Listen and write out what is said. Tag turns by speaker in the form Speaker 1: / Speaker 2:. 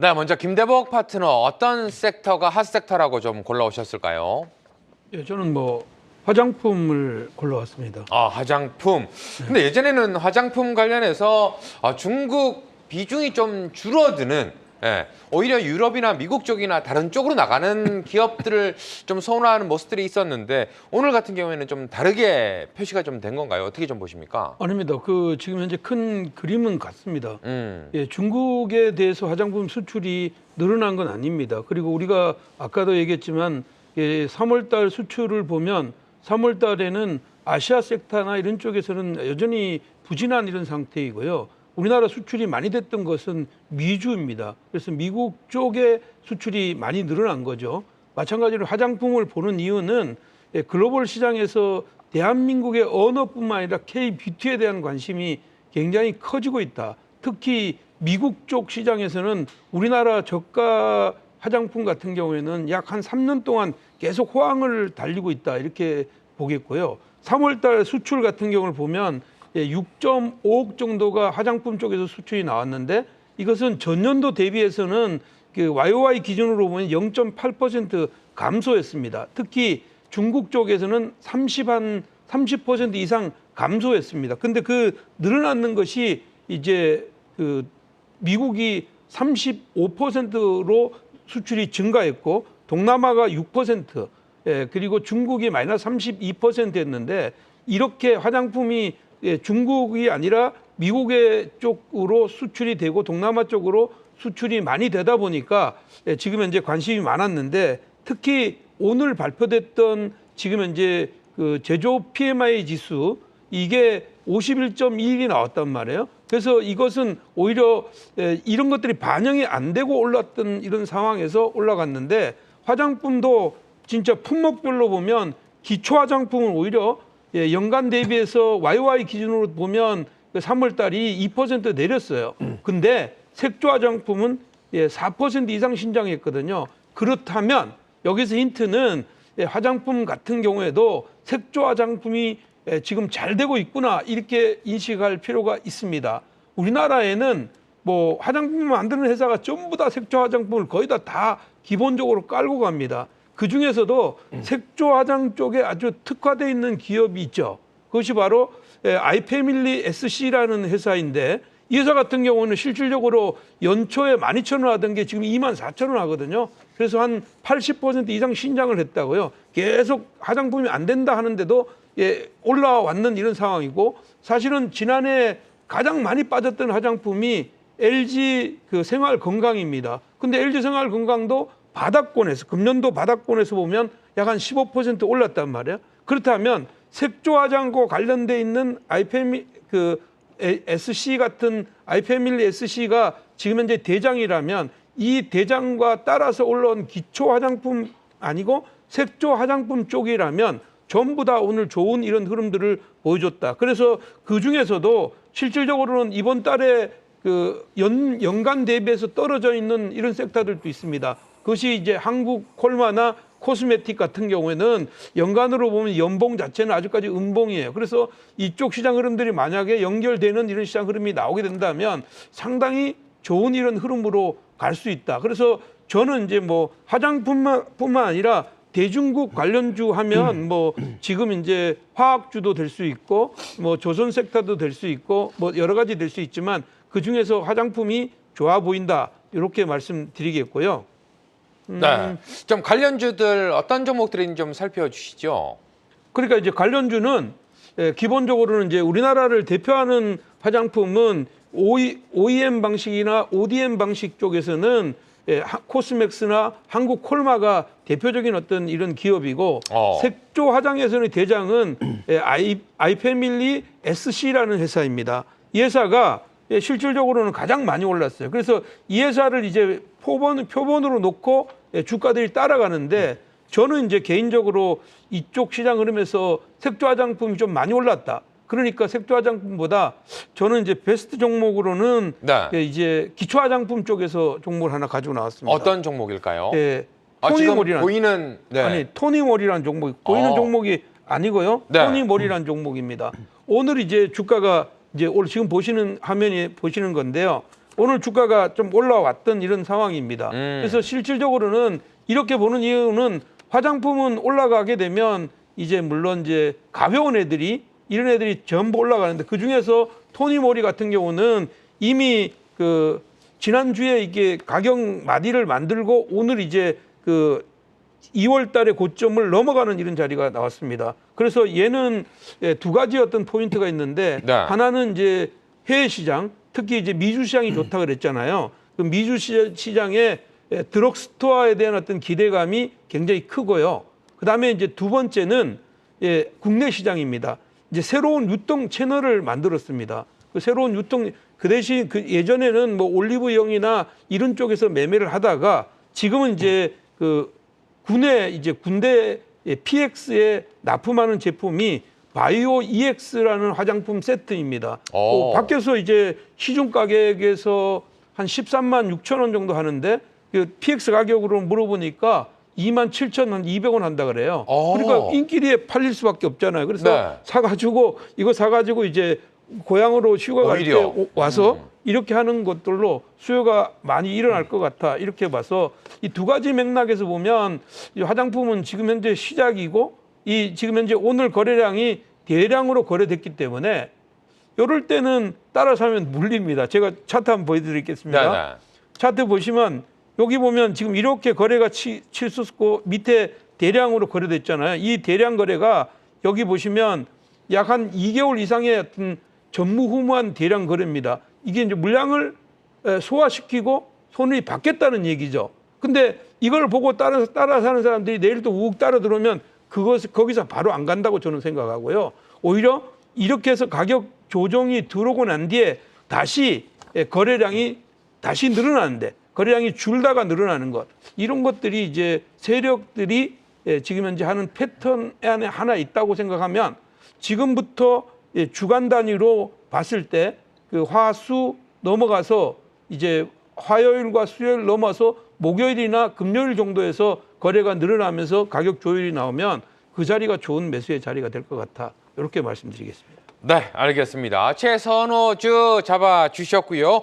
Speaker 1: 네, 먼저 김대복 파트너 어떤 섹터가 핫섹터라고 좀 골라오셨을까요?
Speaker 2: 예, 저는 화장품을 골라왔습니다.
Speaker 1: 아, 화장품. 근데 예전에는 화장품 관련해서 중국 비중이 좀 줄어드는, 오히려 유럽이나 미국 쪽이나 다른 쪽으로 나가는 기업들을 좀 선호하는 모습들이 있었는데 오늘 같은 경우에는 좀 다르게 표시가 좀 된 건가요? 어떻게 좀 보십니까?
Speaker 2: 아닙니다. 지금 현재 큰 그림은 같습니다.
Speaker 1: 음.
Speaker 2: 예, 중국에 대해서 화장품 수출이 늘어난 건 아닙니다. 그리고 우리가 아까도 얘기했지만 3월달 수출을 보면 3월달에는 아시아 섹터나 이런 쪽에서는 여전히 부진한 이런 상태이고요. 우리나라 수출이 많이 됐던 것은 미주입니다. 그래서 미국 쪽에 수출이 많이 늘어난 거죠. 마찬가지로 화장품을 보는 이유는 글로벌 시장에서 대한민국의 언어뿐만 아니라 K-뷰티에 대한 관심이 굉장히 커지고 있다. 특히 미국 쪽 시장에서는 우리나라 저가 화장품 같은 경우에는 약 한 3년 동안 계속 호황을 달리고 있다. 이렇게 보겠고요. 3월달 수출 같은 경우를 보면 6.5억 정도가 화장품 쪽에서 수출이 나왔는데 이것은 전년도 대비해서는 YOY 기준으로 보면 0.8% 감소했습니다. 특히 중국 쪽에서는 30% 이상 감소했습니다. 근데 늘어나는 것이 이제 미국이 35%로 수출이 증가했고 동남아가 6%, 그리고 중국이 마이너스 32%였는데 이렇게 화장품이 중국이 아니라 미국의 쪽으로 수출이 되고 동남아 쪽으로 수출이 많이 되다 보니까 지금 현재 관심이 많았는데 특히 오늘 발표됐던 지금 현재 제조 PMI 지수 이게 51.1이 나왔단 말이에요. 그래서 이것은 오히려 이런 것들이 반영이 안 되고 올랐던 이런 상황에서 올라갔는데 화장품도 진짜 품목별로 보면 기초 화장품은 오히려 연간 대비해서 YOY 기준으로 보면 3월 달이 2% 내렸어요. 근데 색조 화장품은 4% 이상 신장했거든요. 그렇다면 여기서 힌트는 화장품 같은 경우에도 색조 화장품이 지금 잘 되고 있구나 이렇게 인식할 필요가 있습니다. 우리나라에는 화장품 만드는 회사가 전부 다 색조 화장품을 거의 다 기본적으로 깔고 갑니다. 그 중에서도 색조 화장 쪽에 아주 특화되어 있는 기업이 있죠. 그것이 바로 아이패밀리 SC라는 회사인데 이 회사 같은 경우는 실질적으로 연초에 12,000원 하던 게 지금 24,000원 하거든요. 그래서 한 80% 이상 신장을 했다고요. 계속 화장품이 안 된다 하는데도 올라왔는 이런 상황이고 사실은 지난해 가장 많이 빠졌던 화장품이 LG 생활 건강입니다. 근데 LG 생활 건강도 바닥권에서 금년도 바닥권에서 보면 약 한 15% 올랐단 말이에요. 그렇다면 색조 화장과 관련돼 있는 SC 같은 아이패밀리 SC가 지금 현재 대장이라면 이 대장과 따라서 올라온 기초 화장품 아니고 색조 화장품 쪽이라면 전부 다 오늘 좋은 이런 흐름들을 보여줬다. 그래서 그 중에서도 실질적으로는 이번 달에 연간 대비해서 떨어져 있는 이런 섹터들도 있습니다. 그것이 이제 한국 콜마나 코스메틱 같은 경우에는 연간으로 보면 연봉 자체는 아직까지 음봉이에요. 그래서 이쪽 시장 흐름들이 만약에 연결되는 이런 시장 흐름이 나오게 된다면 상당히 좋은 이런 흐름으로 갈 수 있다. 그래서 저는 이제 화장품뿐만 아니라 대중국 관련주 하면 지금 이제 화학주도 될 수 있고 조선 섹터도 될 수 있고 여러 가지 될 수 있지만 그 중에서 화장품이 좋아 보인다 이렇게 말씀드리겠고요.
Speaker 1: 네, 좀 관련주들 어떤 종목들인지 좀 살펴주시죠.
Speaker 2: 그러니까 이제 관련주는 기본적으로는 이제 우리나라를 대표하는 화장품은 OEM 방식이나 ODM 방식 쪽에서는 코스맥스나 한국 콜마가 대표적인 어떤 이런 기업이고 색조 화장에서는 대장은 아이패밀리 SC라는 회사입니다. 이 회사가 실질적으로는 가장 많이 올랐어요. 그래서 이 회사를 이제 표본으로 놓고 주가들이 따라가는데 저는 이제 개인적으로 이쪽 시장 흐름에서 색조 화장품이 좀 많이 올랐다. 그러니까 색조 화장품보다 저는 이제 베스트 종목으로는 이제 기초 화장품 쪽에서 종목을 하나 가지고 나왔습니다.
Speaker 1: 어떤 종목일까요?
Speaker 2: 토니몰이라는
Speaker 1: 보이는
Speaker 2: 아니 토니몰이라는 종목 보이는 종목이 아니고요. 토니몰이라는 종목입니다. 오늘 이제 주가가 이제 오늘 지금 보시는 화면에 보시는 건데요. 오늘 주가가 좀 올라왔던 이런 상황입니다. 그래서 실질적으로는 이렇게 보는 이유는 화장품은 올라가게 되면 이제 물론 이제 가벼운 애들이 이런 애들이 전부 올라가는데 그 중에서 토니모리 같은 경우는 이미 그 지난주에 이게 가격 마디를 만들고 오늘 이제 그 2월 달에 고점을 넘어가는 이런 자리가 나왔습니다. 그래서 얘는 두 가지 어떤 포인트가 있는데
Speaker 1: 네.
Speaker 2: 하나는 이제 해외 시장, 특히 이제 미주 시장이 좋다 그랬잖아요. 그 미주 시장의 드럭스토어에 대한 어떤 기대감이 굉장히 크고요. 그다음에 이제 두 번째는 국내 시장입니다. 이제 새로운 유통 채널을 만들었습니다. 그 새로운 유통 그 대신 그 예전에는 뭐 올리브영이나 이런 쪽에서 매매를 하다가 지금은 이제 그 군대 PX에 납품하는 제품이 바이오 EX라는 화장품 세트입니다. 밖에서 이제 시중 가격에서 한 13만 6천 원 정도 하는데 그 PX 가격으로 물어보니까 2만 7,200원 한다 그래요. 그러니까 인기리에 팔릴 수밖에 없잖아요. 그래서
Speaker 1: 네.
Speaker 2: 사가지고 이제 고향으로 휴가 갈 때 와서 이렇게 하는 것들로 수요가 많이 일어날 것 같아 이렇게 봐서 이 두 가지 맥락에서 보면 이 화장품은 지금 현재 시작이고 이 지금 현재 오늘 거래량이 대량으로 거래됐기 때문에 이럴 때는 따라 사면 물립니다. 제가 차트 한번 보여드리겠습니다.
Speaker 1: 네.
Speaker 2: 차트 보시면 여기 보면 지금 이렇게 거래가 치솟고 밑에 대량으로 거래됐잖아요. 이 대량 거래가 여기 보시면 약 한 2개월 이상의 어떤 전무후무한 대량 거래입니다. 이게 이제 물량을 소화시키고 손이 받겠다는 얘기죠. 근데 이걸 보고 따라 사는 사람들이 내일 또 우욱 따라 들어오면 거기서 바로 안 간다고 저는 생각하고요. 오히려 이렇게 해서 가격 조정이 들어오고 난 뒤에 다시 거래량이 다시 늘어나는데 거래량이 줄다가 늘어나는 것 이런 것들이 이제 세력들이 지금 현재 하는 패턴 안에 하나 있다고 생각하면 지금부터 주간 단위로 봤을 때 그 화수 넘어가서 이제 화요일과 수요일 넘어서 목요일이나 금요일 정도에서 거래가 늘어나면서 가격 조율이 나오면 그 자리가 좋은 매수의 자리가 될 것 같아 이렇게 말씀드리겠습니다.
Speaker 1: 네, 알겠습니다. 최선호주 잡아주셨고요.